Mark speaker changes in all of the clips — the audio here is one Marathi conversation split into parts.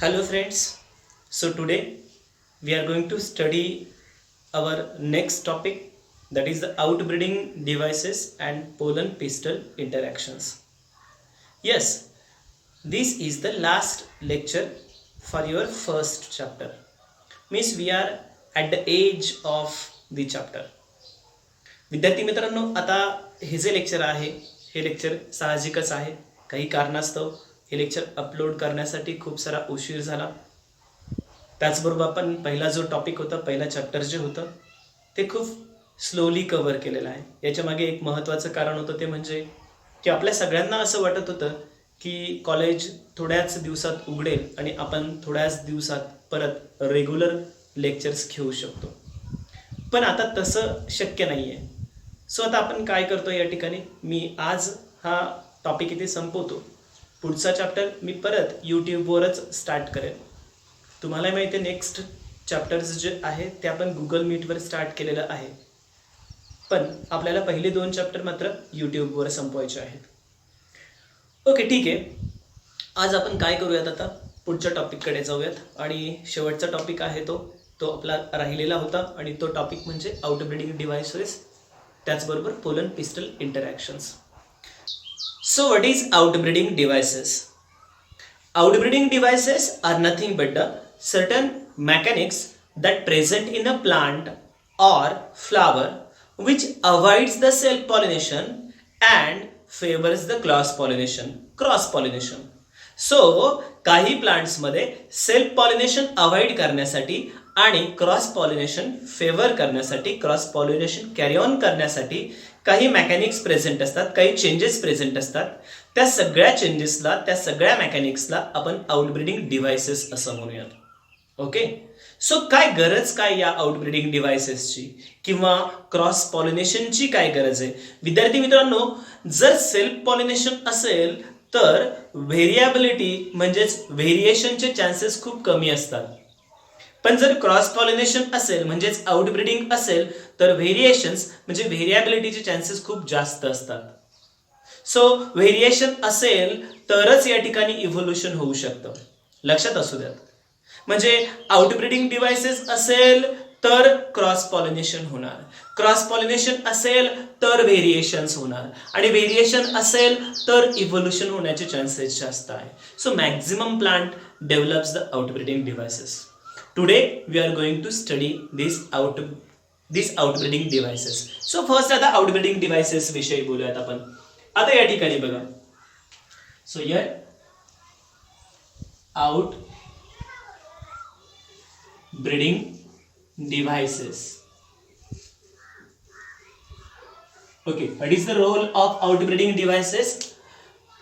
Speaker 1: Hello friends. So today we are going to study our next topic, that is the outbreeding devices and pollen pistil interactions. Yes, this is the last lecture for your first chapter. Means we are at the edge of the chapter. विद्यार्थी मित्रांनो, आता हे जे लेक्चर आहे हे लेक्चर साहजिकच आहे. काही कारणास्तव हे लेक्चर अपलोड करण्यासाठी खूप सारा उशीर झाला. त्याचबरोबर आपण पहिला जो टॉपिक होता, पहिला चॅप्टर जे होतं ते खूप स्लोली कव्हर केलेलं आहे. याच्या मागे एक महत्त्वाचं कारण होतं, ते म्हणजे की आपल्या सगळ्यांना असं वाटत होतं की कॉलेज थोड्याच दिवसात उघडेल आणि आपण थोड्याच दिवसात परत रेग्युलर लेक्चर्स घेऊ शकतो. पण आता तसं शक्य नाही आहे. सो आता आपण काय करतो, या ठिकाणी मी आज हा टॉपिक इथे संपवतो. पुढचा चॅप्टर मी परत यूट्यूबवरच स्टार्ट करेन. तुम्हाला माहिती आहे नेक्स्ट चॅप्टर्स जे आहे ते आपण गुगल मीटवर स्टार्ट केलेलं आहे, पण आपल्याला पहिले 2 चॅप्टर मात्र यूट्यूबवर संपवायचे आहेत. ओके, ठीक आहे. आज आपण काय करूयात, आता पुढच्या टॉपिककडे जाऊयात. आणि शेवटचा टॉपिक आहे तो आपला राहिलेला होता, आणि तो टॉपिक म्हणजे आउटब्रीडिंग डिव्हाइसेस, त्याचबरोबर pollen pistil interactions. So what is outbreeding devices? Outbreeding devices are nothing but the certain mechanics that present in a plant or flower which avoids the self pollination and favors the cross pollination. So काही प्लांट्स मध्ये सेल्फ पॉलिनेशन अवॉइड करण्यासाठी आणि क्रॉस पॉलिनेशन फेवर करण्यासाठी, क्रॉस पॉलिनेशन कॅरी ऑन करण्यासाठी काही मेकॅनिक्स प्रेझेंट असतात, काही चेंजेस प्रेझेंट असतात. त्या सगळ्या चेंजेसला, त्या सगळ्या मेकॅनिक्सला आपण आउटब्रीडिंग डिव्हाइसेस असं म्हणूयात. ओके, सो काय गरज काय या आउटब्रीडिंग डिव्हाइसेसची किंवा क्रॉस पॉलिनेशनची काय गरज आहे? विद्यार्थी मित्रांनो, जर सेल्फ पॉलिनेशन असेल तर व्हेरिएबिलिटी म्हणजेच व्हेरिएशनचे चान्सेस खूप कमी असतात. पण जर क्रॉस पॉलिनेशन असेल म्हणजेच आउटब्रीडिंग असेल तर व्हेरिएशन्स म्हणजे व्हेरिएबिलिटीचे चान्सेस खूप जास्त असतात. सो व्हेरिएशन असेल तरच या ठिकाणी इव्होल्युशन होऊ शकतं, लक्षात असू द्यात. म्हणजे आउटब्रीडिंग डिव्हाइसेस असेल तर क्रॉस पॉलिनेशन होणार, क्रॉस पॉलिनेशन असेल तर व्हेरिएशन्स होणार, आणि व्हेरिएशन असेल तर इव्होल्युशन होण्याचे चान्सेस जास्त आहे. So maximum plant develops the outbreeding devices. Today we are going to study these outbreeding devices. So first आता outbreeding devices विषयी बोलूयात आपण. आता या ठिकाणी बघा, so here outbreeding devices. Okay, what is the role of outbreeding devices?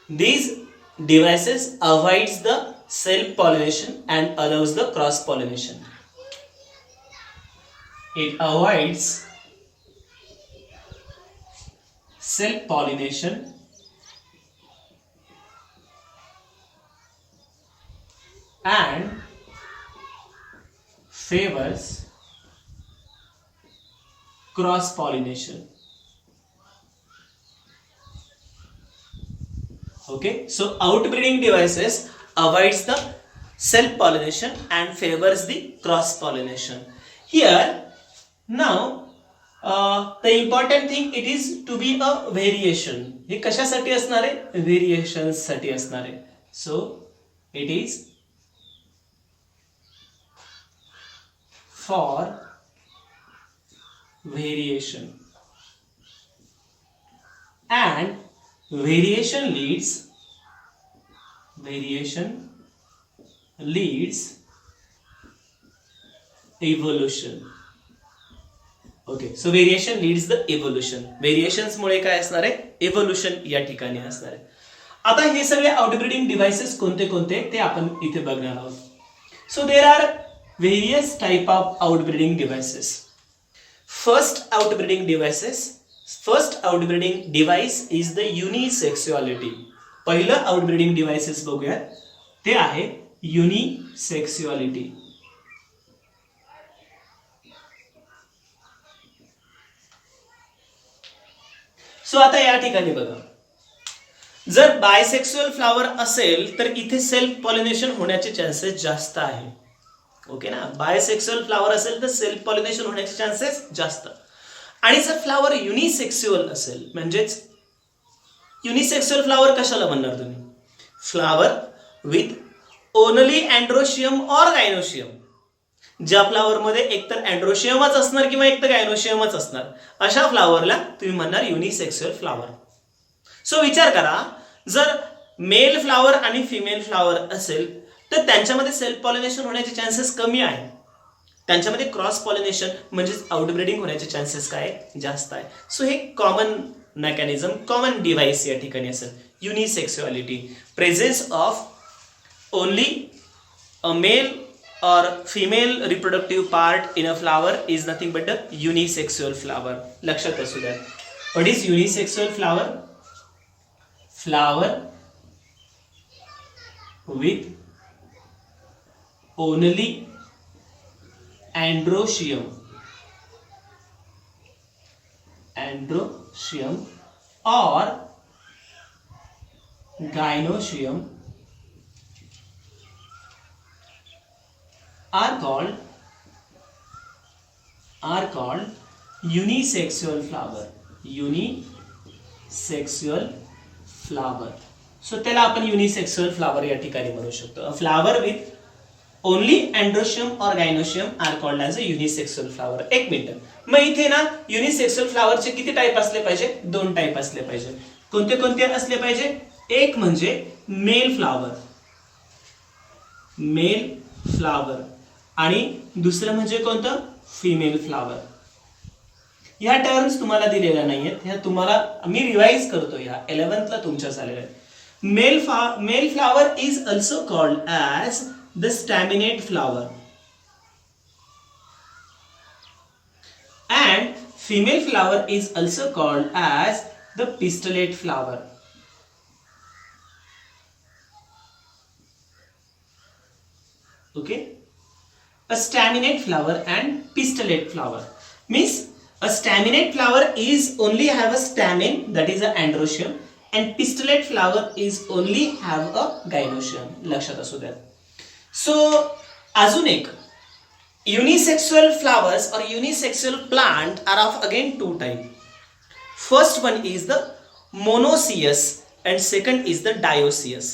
Speaker 1: These devices avoids the self pollination and allows the cross pollination. It avoids self pollination and favors cross pollination. Okay, so outbreeding devices avoids the self pollination and favors the cross pollination. Here now the important thing, it is to be a variation. हे कशासाठी असणार आहे? व्हेरिएशन्स साठी असणार आहे. So it is for variation, and variation leads evolution. Okay, so variation leads the evolution. Variations मुळे काय असणार आहे? इव्होल्युशन या ठिकाणी असणार आहे. आता हे सगळे आउटब्रीडिंग डिव्हाइसेस कोणते कोणते ते आपण इथे बघणार आहोत. So there are various type of outbreeding devices. First outbreeding device is the unisexuality. पहिलं आउटब्रीडिंग डिव्हाइसेस बघूया, ते आहे युनिसेक्सुअलिटी. सो आता या ठिकाणी बघा, जर बायसेक्सुअल फ्लावर असेल तर इथे सेल्फ पॉलिनेशन होण्याचे चान्सेस जास्त आहे. ओके ना, बायसेक्सुअल फ्लावर असेल तर सेल्फ पॉलिनेशन होण्याचे चान्सेस जास्त. आणि जर फ्लावर युनिसेक्सुअल असेल, म्हणजेच युनिसेक्सुअल फ्लावर कशाला म्हणणार तुम्ही? Flower with only androecium or gynoecium. ज्या फ्लावरमध्ये एकतर अँड्रोशियमच असणार किंवा एकतर गायनोशियमच असणार, अशा फ्लावरला तुम्ही म्हणणार युनिसेक्सुअल फ्लावर. सो विचार करा, जर मेल फ्लावर आणि फिमेल फ्लावर असेल तर त्यांच्यामध्ये सेल्फ पॉलिनेशन होण्याचे चान्सेस कमी आहे. त्यांच्यामध्ये क्रॉस पॉलिनेशन म्हणजेच आउटब्रीडिंग होण्याचे चान्सेस काय जास्त आहे. सो हे कॉमन मेकॅनिझम, कॉमन डिव्हाइस या ठिकाणी असेल. Unisexuality, presence of only a male or female reproductive part in a flower is nothing but a unisexual flower. लक्षात असू द्या. What is unisexual flower? Flower with only androecium or gynoecium are called unisexual flower. Unisexual flower. So त्याला आपण युनिसेक्सुअल फ्लावर या ठिकाणी म्हणू शकतो. फ्लावर विथ ओनली अँड्रोशियम और gynoecium are called as a unisexual flower. एक मिनिट, मग इथे ना युनिसेक्सुअल फ्लावरचे किती टाईप असले पाहिजे? 2 टाईप असले पाहिजे. कोणते कोणते असले पाहिजे? एक म्हणजे मेल फ्लावर, आणि दुसरं म्हणजे कोणतं? Female flower. ह्या टर्म्स तुम्हाला दिलेल्या नाहीयेत, ह्या तुम्हाला मी रिवाइज करतो. ह्या 11th ला तुमच्या झालेल्या आहेत. Male flower is also called as the staminate flower and female flower is also called as the pistillate flower. Okay, a staminate flower and pistillate flower means a staminate flower is only have a stamen, that is a androecium, and pistillate flower is only have a gynoecium. लक्षात असू द्या. So अजून एक, unisexual flowers or unisexual plant are of again 2 type. First one is the monoecious and second is the dioecious.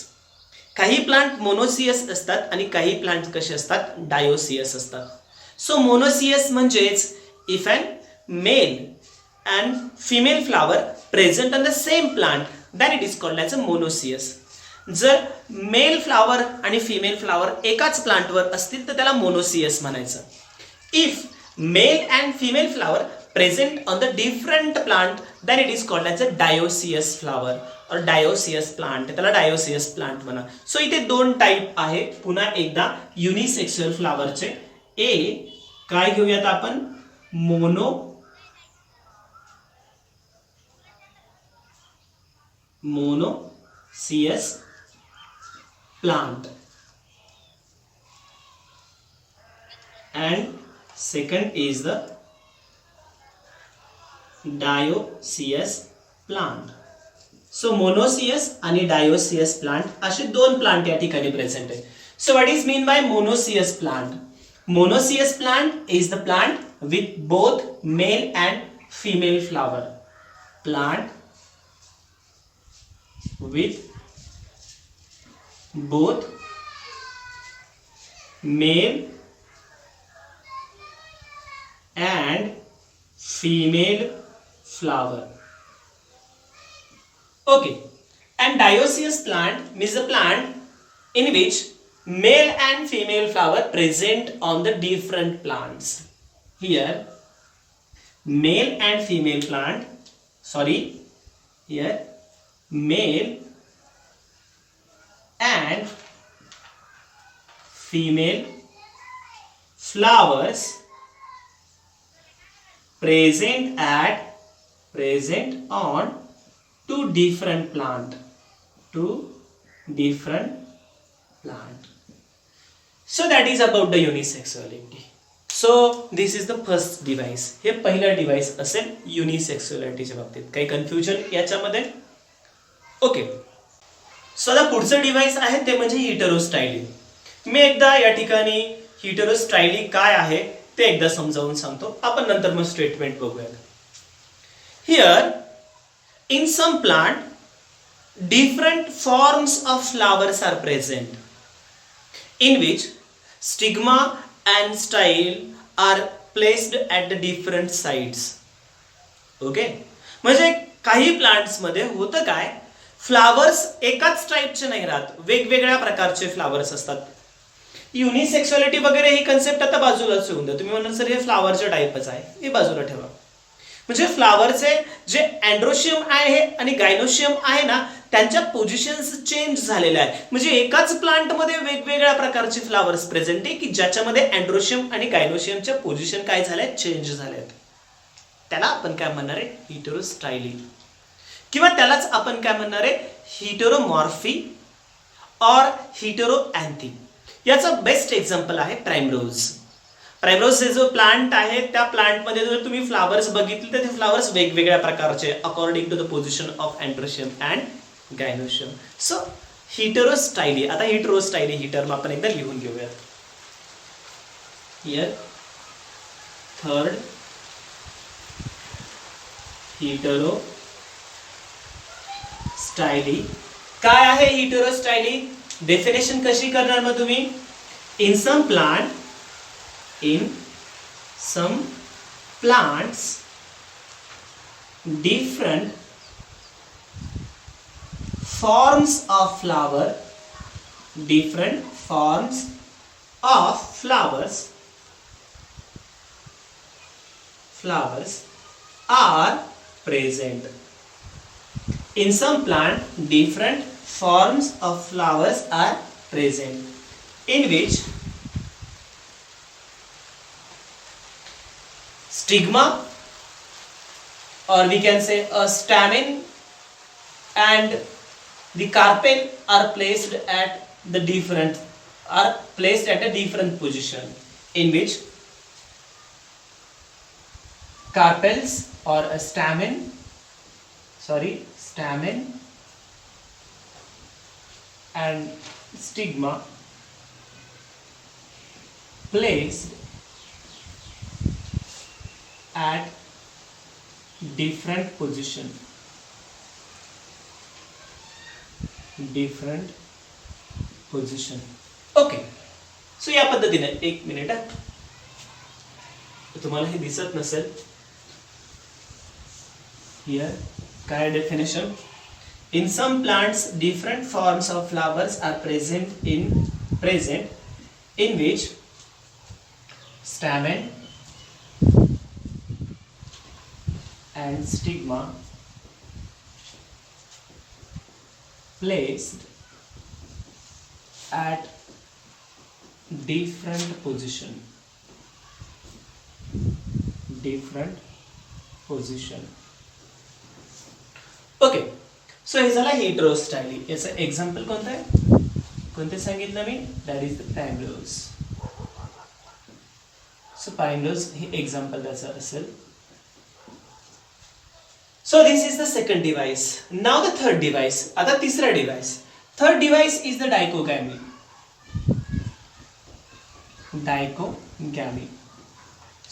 Speaker 1: काही प्लांट मोनोसियस असतात आणि काही प्लांट कसे असतात? डायोसियस असतात. सो मोनोसियस म्हणजेच if an male and female flower present on the same plant then it is called as a monoecious. जर मेल फ्लावर आणि फिमेल फ्लावर एकाच प्लांटवर असतील तर त्याला मोनोसियस म्हणायचं. If male and female flower present on the different plant then it is called as a dioecious flower or dioecious plant. त्याला dioecious plant म्हणा. सो इथे 2 टाइप आहे. पुन्हा एकदा युनिसेक्सुअल फ्लावरचे. ए काय घेऊयात आपण? Monoecious plant and second is the dioecious plant. So monoecious आणि डायोसियस प्लांट असे 2 प्लांट या ठिकाणी प्रेझेंट आहे. So what is mean by monoecious plant? Monoecious plant is the plant with both male and female flower. Plant with both male and female flower. Okay, and dioecious plant means a plant in which male and female flower present on the different plants. Here male and female plant, here male and female flowers present on 2 different plant. So that is about the unisexuality. So this is the first device. हे पहिला डिव्हाइस असेल युनिसेक्सुअलिटीच्या बाबतीत. काही कन्फ्युजन याच्यामध्ये? ओके, सो आता पुढचं डिव्हाइस आहे ते म्हणजे हिटरोस्टायली. मी एकदा या ठिकाणी हिटरोस्टायली काय आहे ते एकदा समजावून सांगतो, आपण नंतर मग स्टेटमेंट बघूयात. Here in some plant different forms of flowers are present in which stigma and style are placed at the different sides. Okay, म्हणजे काही प्लांट्स मध्ये होतं काय, फ्लावर्स एकाच टाईपचे नाही राहत, वेगवेगळ्या प्रकारचे फ्लावर्स असतात. युनिसेक्सुअलिटी वगैरे ही कन्सेप्ट आता बाजूलाच ठेवून द्या. तुम्ही म्हणाल सर हे फ्लावरचे टाईपच आहे, हे बाजूला ठेवा. म्हणजे फ्लावरचे जे अँड्रोशियम आहे आणि गायनोशियम आहे ना, त्यांच्या पोझिशन्स चेंज झालेल्या आहे. म्हणजे एकाच प्लांटमध्ये वेगवेगळ्या प्रकारचे फ्लावर्स प्रेझेंट आहे की ज्याच्यामध्ये अँड्रोशियम आणि गायनोशियमच्या पोझिशन काय झाल्या, चेंज झाल्यात. त्याला आपण काय म्हणणार आहे, हिटेरोस्टायली, किंवा त्यालाच आपण काय म्हणणार आहे, हिटेरोमॉर्फी और हिटेरोअँथी. याचं बेस्ट एक्झाम्पल आहे प्राइमरोज. प्राइमरोज हे जो प्लांट आहे त्या प्लांटमध्ये जर तुम्ही फ्लावर्स बघितले तर ते फ्लावर्स वेगवेगळ्या प्रकारचे according to the position of androecium and gynoecium. So heterostyly. आता हिटेरोस्टायली ही टर्म आपण एकदा लिहून घेऊयात. Here third heterostyly. काय आहे हिटेरोस्टायली, डेफिनेशन कशी करणार मग तुम्ही, in some plants different forms of flowers are present. In some plant different forms of flowers are present in which stigma, or we can say a stamen, and the carpel are placed at a different position, in which carpels or a stamen and stigma placed at different position. Okay, so या पद्धतीने, एक मिनिट, तुम्हाला हे दिसत नसेल, हियर काय definition, in some plants different forms of flowers are present in which stamen and stigma placed at different position. Okay, so हे झालं हिटेरोस्टायली. याचं एक्झाम्पल कोणतं आहे, कोणते सांगितलं मी, that is the primrose. So primrose हे एक्झाम्पल त्याचं असेल. So this is the second device. Now the third device. आता तिसरा device. Third device is the dichogamy.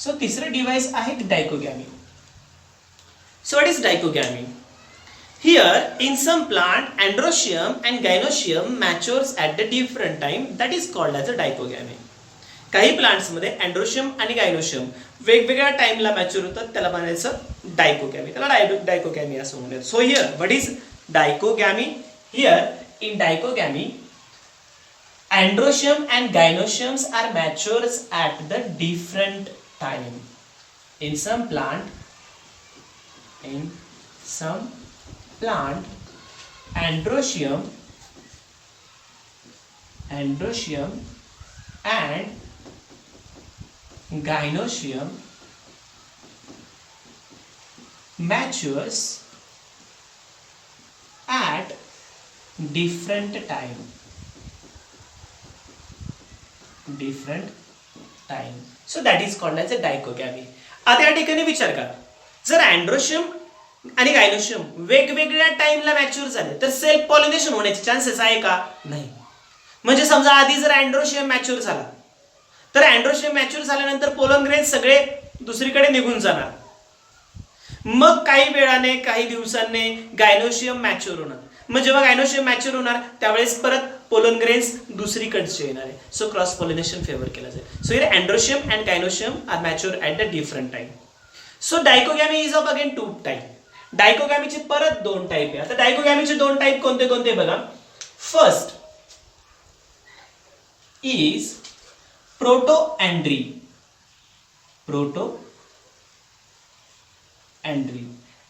Speaker 1: So तिसरा device आहे dichogamy. So what is dichogamy? Here in some plant androecium and gynoecium matures at the different time. That is called as a dichogamy. काही प्लांट्स मध्ये अँड्रोशियम आणि गायनोशियम वेगवेगळ्या टाइमला मॅच्युअर होतात, त्याला म्हणायचं डायकोगॅमी, त्याला डायकोगॅमी असं म्हणतात. So here what is dichogamy, here in dichogamy androecium and gynoeciums are matures at the different time. In some plant androecium and gynoecium matures at different time. So that is called as a dichogamy. आता या ठिकाणी विचार करा, जर अँड्रोशियम आणि गायनोशियम वेगवेगळ्या टाइमला मॅच्युअर झाले तर सेल्फ पॉलिनेशन होण्याचे चान्सेस आहे का? नाही. म्हणजे समजा आधी जर अँड्रोशियम मॅच्युअर झाला तर अँड्रोशियम मॅच्युअर झाल्यानंतर पोलन ग्रेन्स सगळे दुसरीकडे निघून जाणार. मग काही वेळाने काही दिवसांनी गायनोशियम मॅच्युअर होणार. मग जेव्हा गायनोशियम मॅच्युअर होणार त्यावेळेस परत पोलन ग्रेन्स दुसरीकडचे येणार आहे. सो क्रॉस पॉलिनेशन फेवर केलं जाईल. So here androecium and gynoecium are mature at the different time. So dichogamy is of again two type. डायकोगॅमीचे परत दोन टाइप आहे. आता डायकोगॅमीचे दोन टाइप कोणते कोणते बघा. First is protandry. Protandry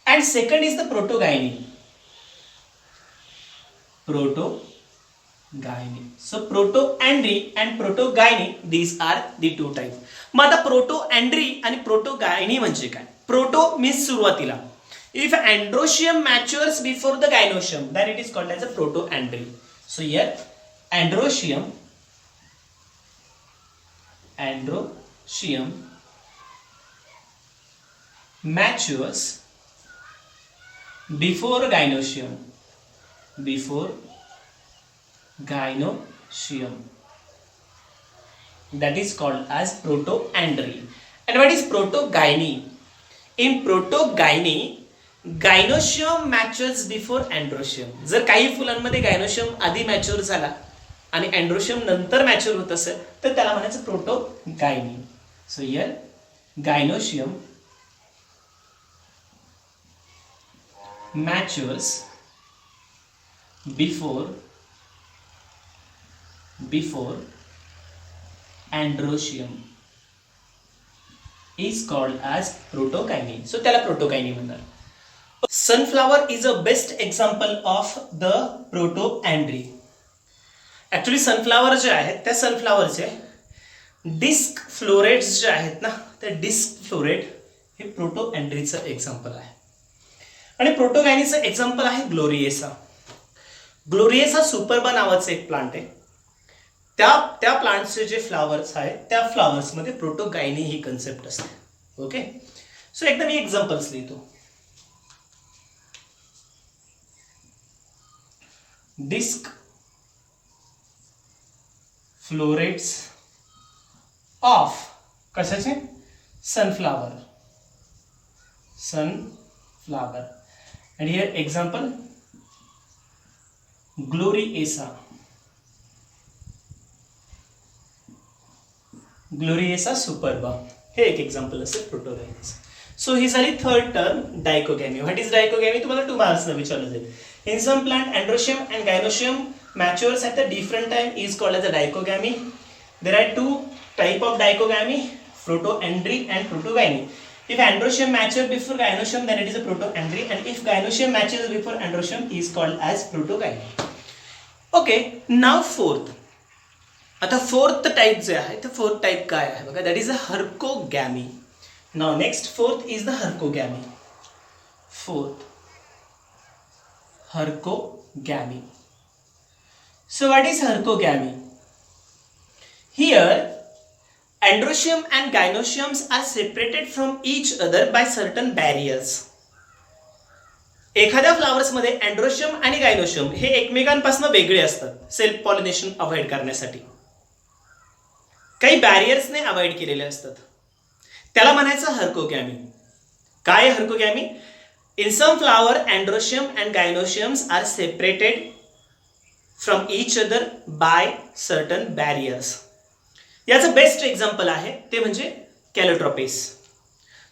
Speaker 1: and second is the protogyny. So protoandry and protogyny, these are the two types. मग आता protoandry आणि protogyny म्हणजे काय? Proto means सुरुवातीला. If androecium matures before the gynocium, then it is called as a protoandry. So here androecium matures before gynocium. That is called as protoandry. And what is protogyny? In protogyny, gynocium matures before androecium. जर काही फुलांमध्ये गायनोशियम आधी मॅच्युअर झाला आणि अँड्रोशियम नंतर मॅच्युअर होत असेल तर त्याला म्हणायचं protogyny. So here gynoecium matures before androecium is called as protogyny. So त्याला प्रोटोगायनी म्हणतात. Sunflower is a best example of the protoandry. Actually sunflower जे आहेत त्या सनफ्लावरचे डिस्क फ्लोरेट्स जे आहेत ना त्या डिस्क फ्लोरेट हे प्रोटोअँड्रीचं एक्झाम्पल आहे. आणि प्रोटोगायनीचं एक्झाम्पल आहे ग्लोरिएसा. ग्लोरिएसा सुपरबा नावाचं एक प्लांट आहे. त्या प्लांटचे जे फ्लावर्स आहेत त्या फ्लावर्समध्ये प्रोटोगायनी ही कन्सेप्ट असते. ओके. सो एकदा मी एक्झाम्पल्स लिहितो. डिस्क फ्लोरेट्स ऑफ कशाचे? Sunflower. And here example Gloriesa superba. हे एक एक्झाम्पल असेल प्रोटोगायनीचं. सो ही झाली third term dichogamy. What is dichogamy? तुम्हाला 2 मार्क्सला विचारलं जाईल. In some plant androecium and gynocium matures at a different time is called as a dicogamy. There are 2 type of dicogamy, protoandry and protogyny. If androecium matures before gynocium, then it is a protoandry, and if gynocium matures before androecium, is called as protogyny. Okay, now fourth. आता फोर्थ टाइप जे आहे ते फोर्थ टाइप काय आहे बघा. That is a hercogamy. Now next fourth is the hercogamy. Hurcogamy. So what is hurcogamy? Here androecium and gynociums are separated from each other by certain barriers. एखाद्या फ्लावर्स मध्ये अँड्रोशियम आणि गायनोशियम हे एकमेकांपासून वेगळे असतात सेल्फ पॉलिनेशन अवॉइड करण्यासाठी. काही बॅरियर्सने अवॉइड केलेले असतात. त्याला म्हणायचं हर्कोगॅमी. काय हर्कोगॅमी? In some flower, androecium and gynociums are separated from each other by certain barriers. याचं बेस्ट एक्झाम्पल आहे ते म्हणजे कॅलोट्रोपिस.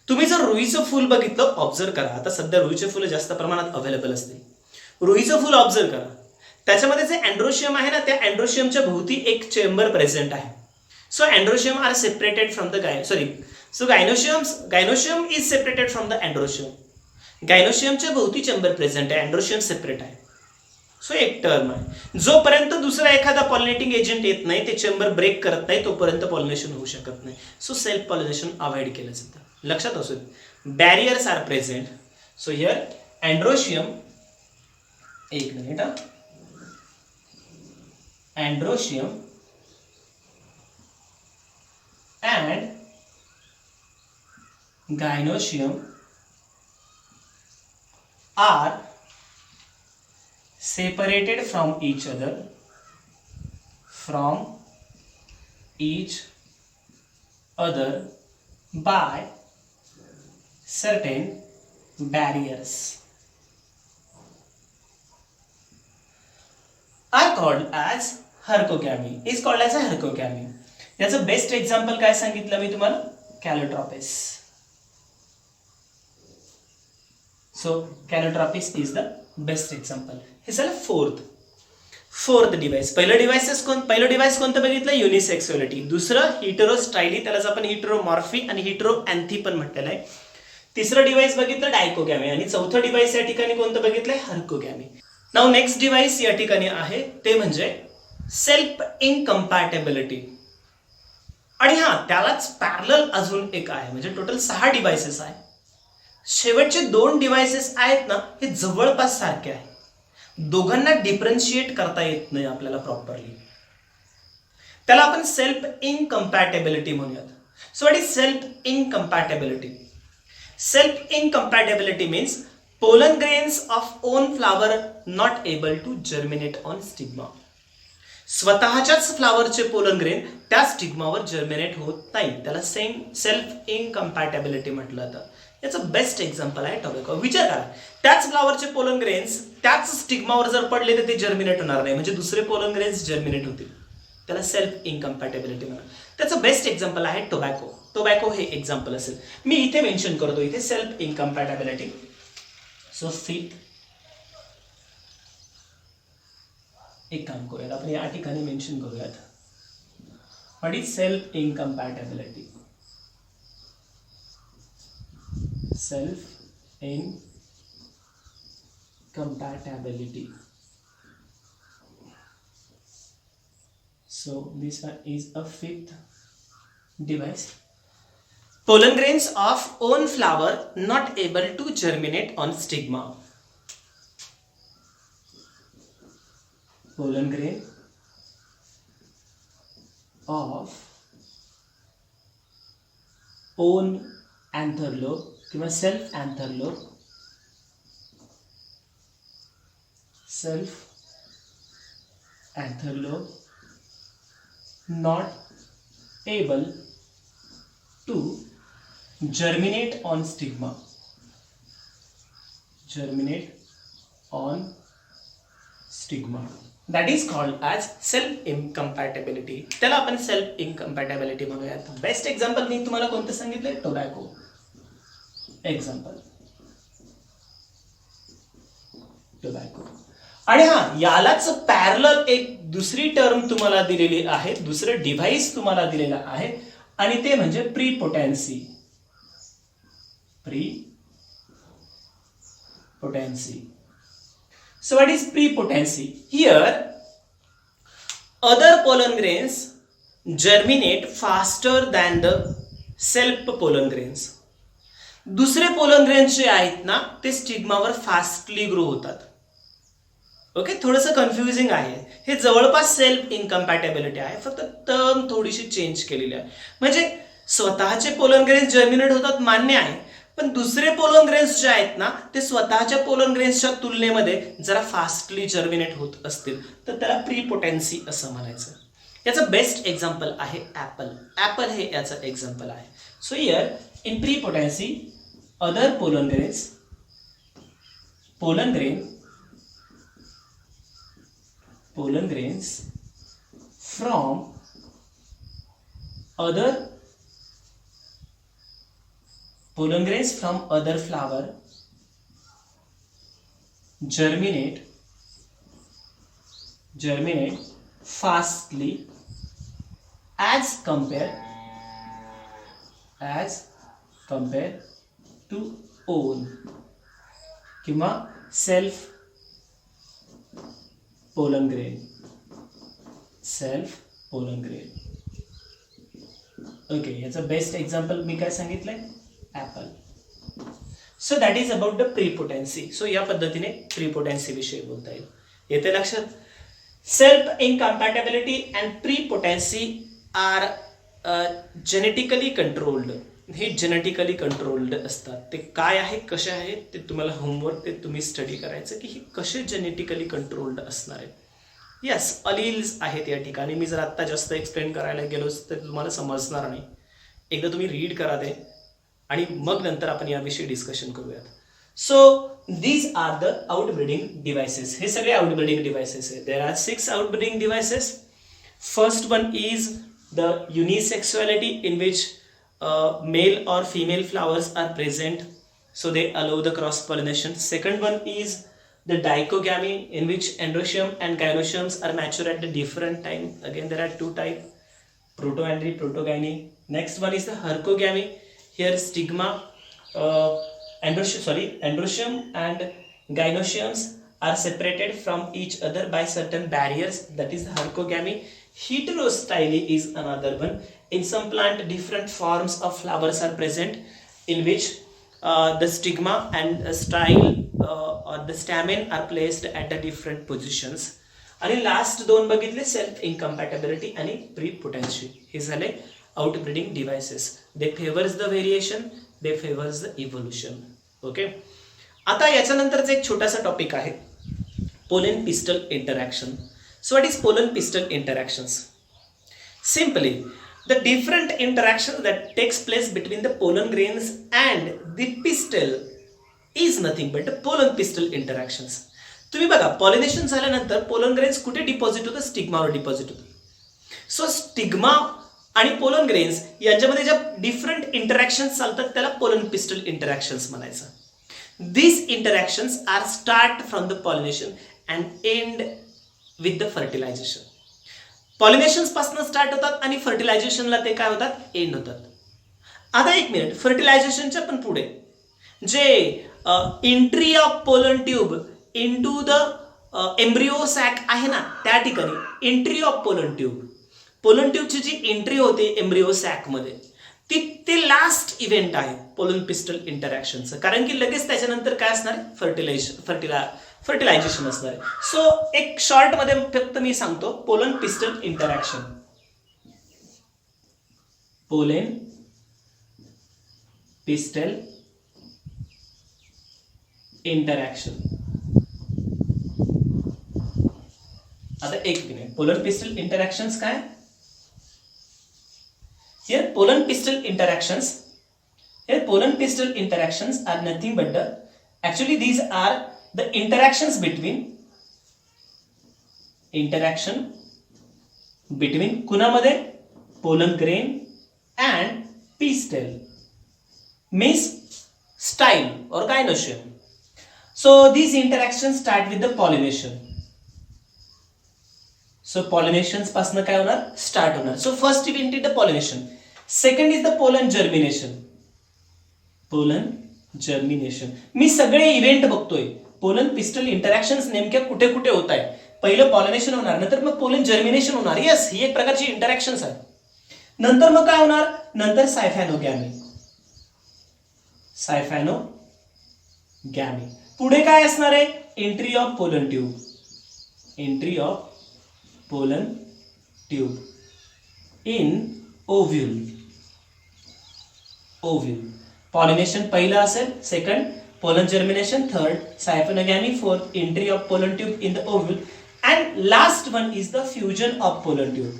Speaker 1: तुम्ही जर रुईचं फूल बघितलं, ऑब्झर्व करा. आता सध्या रुईचे फुलं जास्त प्रमाणात अवेलेबल असते. रुईचं फूल ऑब्झर्व करा. त्याच्यामध्ये जे अँड्रोशियम आहे ना त्या अँड्रोशियमच्या भोवती एक चेंबर प्रेझेंट आहे. So androecium are separated from the gynoecium is separated from the androecium. गायनोशियमच्या भोवती चेंबर प्रेझेंट आहे, अँड्रोशियम सेपरेट आहे. सो एक टर्म आहे. जोपर्यंत दुसरा एखादा पॉलिनेटिंग एजंट येत नाही, ते चेंबर ब्रेक करत नाही, तोपर्यंत पॉलिनेशन होऊ शकत नाही. सो सेल्फ पॉलिनेशन अवॉइड केलं जातं. लक्षात असू दे. Barriers are present. So here androecium, एक minute, androecium and gynoecium are separated from each other by certain barriers are called as hercogamy. Is called as a hercogamy. याचं बेस्ट एक्झाम्पल काय सांगितलं मी तुम्हाला? Calotropis. So calotropis is the best example. हे झालं फोर्थ डिव्हाइस. पहिलं डिव्हाइस कोणतं बघितलं? युनिसेक्सुअलिटी. दुसरं हिटरोस्टायली, त्यालाच आपण हिटरोमॉर्फी आणि हिटरोअँथी पण म्हटलेलं आहे. तिसरं डिव्हाइस बघितलं डायकोगॅमी आणि चौथं डिव्हाइस या ठिकाणी कोणतं बघितलंय? हर्कोगॅमी. नाउ नेक्स्ट डिव्हाइस या ठिकाणी आहे ते म्हणजे सेल्फ इनकम्पॅटेबिलिटी. आणि त्यालाच पॅरलल अजून एक आहे, म्हणजे टोटल 6 डिव्हाइसेस आहे. शेवटचे 2 डिव्हाइसेस आहेत ना, हे जवळपास सारखे आहे. दोघांना डिफरन्शिएट करता येत नाही आपल्याला प्रॉपरली. त्याला आपण सेल्फ इनकम्पॅटेबिलिटी म्हणूयात. So what is self incompatibility? Self incompatibility means pollen grains of own flower not able to germinate on stigma. स्वतःच्याच फ्लावरचे पोलन ग्रेन त्या स्टिग्मावर जर्मिनेट होत नाही, त्याला सेल्फ इनकम्पॅटेबिलिटी म्हटलं जातं. याचं बेस्ट एक्झाम्पल आहे टोबॅको. विचार करा, त्याच फ्लावरचे पोलन ग्रेन्स त्याच स्टिग्मावर जर पडले तर ते जर्मिनेट होणार नाही, म्हणजे दुसरे पोलन ग्रेन्स जर्मिनेट होतील. त्याला सेल्फ इनकम्पॅटेबिलिटी म्हणा. त्याचं बेस्ट एक्झाम्पल आहे टोबॅको हे एक्झाम्पल असेल. मी इथे मेन्शन करतो इथे सेल्फ इनकम्पॅटेबिलिटी. सो फिफ्थ एक काम करूयात आपण या ठिकाणी मेन्शन करूयात, what is self incompatibility? Self incompatibility. So this one is a fifth device. Pollen grains of own flower not able to germinate on stigma. Pollen grain of own anther lobe किंवा self anther lobe, self anther lobe not able to germinate on stigma. That is called as self incompatibility. त्याला आपण सेल्फ इनकम्पॅटेबिलिटी म्हणूयात. बेस्ट एक्झाम्पल मी तुम्हाला कोणतं सांगितलंय? Tobacco example. टोबॅको. आणि यालाच पॅरलल एक दुसरी टर्म तुम्हाला दिलेली आहे, दुसरं डिव्हाइस तुम्हाला दिलेलं आहे आणि ते म्हणजे प्रीपोटेन्सी. So what is prepotency? Here other pollen grains germinate faster than the self pollen grains. दुसरे पोलन ग्रेन्स जे आहेत ना ते स्टिग्मावर फास्टली ग्रो होतात. ओके, थोडंसं कन्फ्युजिंग आहे हे. जवळपास सेल्फ इनकम्पॅटेबिलिटी आहे, फक्त टर्म थोडीशी चेंज केलेली आहे. म्हणजे स्वतःचे पोलन ग्रेन्स जर्मिनेट होतात मान्य आहे, पण दुसरे पोलन ग्रेन्स जे आहेत ना ते स्वतःच्या पोलन ग्रेन्सच्या तुलनेमध्ये जरा फास्टली जर्मिनेट होत असतील तर त्याला प्रीपोटेन्सी असं म्हणायचं. याचं बेस्ट एक्झाम्पल आहे ॲपल हे याचं एक्झाम्पल आहे. So here in prepotency other pollen grains from other flower germinate fastly as compared to own किंवा self pollen grain. ओके, याचं बेस्ट एक्झाम्पल मी काय सांगितलंय? Apple. So that is about the prepotency. सो या पद्धतीने प्रीपोटेन्सी विषयी बोलता येईल. येते लक्षात? Self incompatibility and prepotency are genetically controlled. हे जेनेटिकली कंट्रोल्ड असतात. ते काय आहे, कसे आहे, ते तुम्हाला होमवर्क ते तुम्ही स्टडी करायचं की हे कसे जेनेटिकली कंट्रोल्ड असणार आहे. येस, अलील्स आहेत या ठिकाणी. मी जर आत्ता जास्त एक्सप्लेन करायला गेलो तर तुम्हाला समजणार नाही. एकदा तुम्ही रीड करा ते आणि मग नंतर आपण याविषयी डिस्कशन करूयात. So these are the outbreeding devices. हे सगळे आउटब्रीडिंग डिव्हाइसेस आहेत. There are 6 outbreeding devices. First one is the unisexuality in which male or female flowers are present, so they allow the cross pollination. Second one is the dichogamy, in which androecium and gynoeciums are mature at the different time. Again there are two types, protoandry, protogyny. Next one is the hercogamy. Here stigma, androecium and gynoeciums are separated from each other by certain barriers, that is the hercogamy. Heterostyly is another one. In some plant different forms of flowers are present, in which the stigma and style or the stamen are placed at the different positions. आणि लास्ट दोन बघितले, सेल्फ इनकम्पॅटेबिलिटी आणि प्रीपोटेन्सी. हे झाले outbreeding devices. They favours the variation, they favours the evolution. Okay, आता याच्यानंतरच एक छोटासा टॉपिक आहे, pollen pistol interaction. So what is pollen pistil interactions? Simply, the different interaction that takes place between the pollen grains and the pistil is nothing but the pollen pistil interactions. तुम्ही बघा, पॉलिनेशन झाल्यानंतर पोलन ग्रेन्स कुठे डिपॉझिट होतं? स्टिग्मावर डिपॉझिट होतं. सो स्टिग्मा आणि पोलन ग्रेन्स यांच्यामध्ये ज्या डिफरंट इंटरॅक्शन्स चालतात त्याला पोलन पिस्टल इंटरॅक्शन्स म्हणायचं. These interactions are start from the pollination and end with the fertilization. Pollination पासून स्टार्ट होतात आणि फर्टिलायझेशनला ते काय होतात? एंड होतात. आता एक मिनिट, फर्टिलायझेशनच्या पण पुढे जे entry of pollen tube into the embryo sac आहे ना, त्या ठिकाणी एंट्री ऑफ पोलन ट्यूबची जी एंट्री होते एम्ब्रिओ सॅक मध्ये, ते लास्ट इव्हेंट आहे पोलन पिस्टल इंटरॅक्शनचं. कारण की लगेच त्याच्यानंतर काय असणार? फर्टिलायझेशन असणार आहे. सो एक शॉर्ट मध्ये फक्त मी सांगतो, pollen pistol interaction. Pollen pistol interaction. आता एक मिनिट, पोलन पिस्टल इंटरॅक्शन्स काय? Here pollen pistil interactions are nothing but actually these are the interactions between कुणामध्ये? pollen grain and pistil means style or gynoecium. So these interactions start with the pollination. So pollination पासून काय होणार? स्टार्ट होणार. So first event is the pollination. Second is the pollen germination. मी सगळे इव्हेंट बघतोय, पोलन पिस्टल इंटरॅक्शन्स नेमक्या कुठे कुठे होत आहे. पहिलं पॉलिनेशन होणार, नंतर मग पोलन जर्मिनेशन होणार. येस, ही एक प्रकारची इंटरॅक्शन्स आहे. नंतर मग काय होणार? नंतर सायफॅनोगॅमी. पुढे काय असणार आहे? Entry of pollen tube in ovule. Pollination पहिलं असेल, second pollen germination, third siphonogamy, fourth entry of pollen tube in the ovule, and last one is the fusion of pollen tube.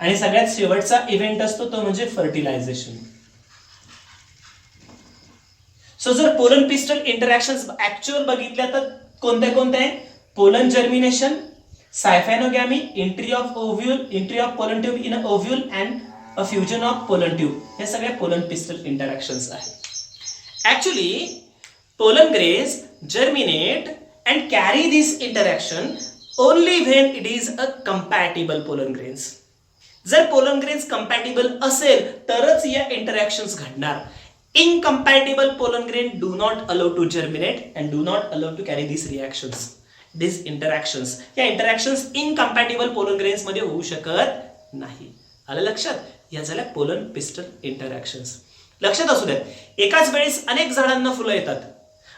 Speaker 1: आणि सगळ्यात शेवटचा इव्हेंट असतो तो म्हणजे फर्टिलायझेशन. सो जर पोलन पिस्टल इंटरॅक्शन्स ऍक्च्युअल बघितल्या तर कोणत्या आहेत? Pollen germination, siphonogamy, entry of pollen tube in ovule and a fusion of pollen tube. हे सगळे पोलन पिस्टल इंटरॅक्शन्स आहेत. Actually pollen grains germinate and carry this interaction only when it is a compatible pollen grains. जर पोलन ग्रेन्स कंपॅटिबल असेल तरच या इंटरॅक्शन्स घडणार. Incompatible pollen grain do not allow to germinate and do not allow to carry these interactions. या interactions incompatible pollen grains मध्ये होऊ शकत नाही. आलं लक्षात? या झाल्या पोलन पिस्टल इंटरॅक्शन्स. लक्षात असू द्या, एकाच वेळेस अनेक झाडांना फुलं येतात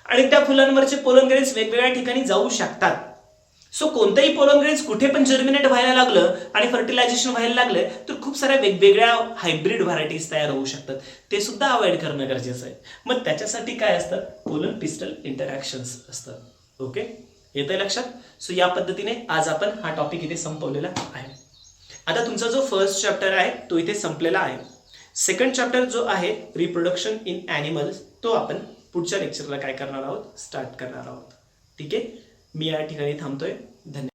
Speaker 1: आणि त्या फुलांवरचे पोलन ग्रेन्स वेगवेगळ्या ठिकाणी जाऊ शकतात. सो कोणतंही पोलन ग्रेन्स कुठे पण जर्मिनेट व्हायला लागलं आणि फर्टिलायझेशन व्हायला लागलं तर खूप साऱ्या वेगवेगळ्या हायब्रिड व्हरायटीज तयार होऊ शकतात, ते सुद्धा अवॉइड करणं गरजेचं आहे. मग त्याच्यासाठी काय असतं, पोलन पिस्टल इंटरॅक्शन्स असतात. ओके, येतंय लक्षात. सो या पद्धतीने आज आपण हा टॉपिक इथे संपवलेला आहे. आता तुमचा जो फर्स्ट चॅप्टर आहे तो इथे संपलेला आहे. सेकंड चॅप्टर जो आहे रिप्रोडक्शन इन ॲनिमल्स, तो आपण पुढच्या लेक्चरला काय करणार आहोत, स्टार्ट करणार आहोत. ठीक आहे, मी या ठिकाणी थांबतोय. धन्यवाद.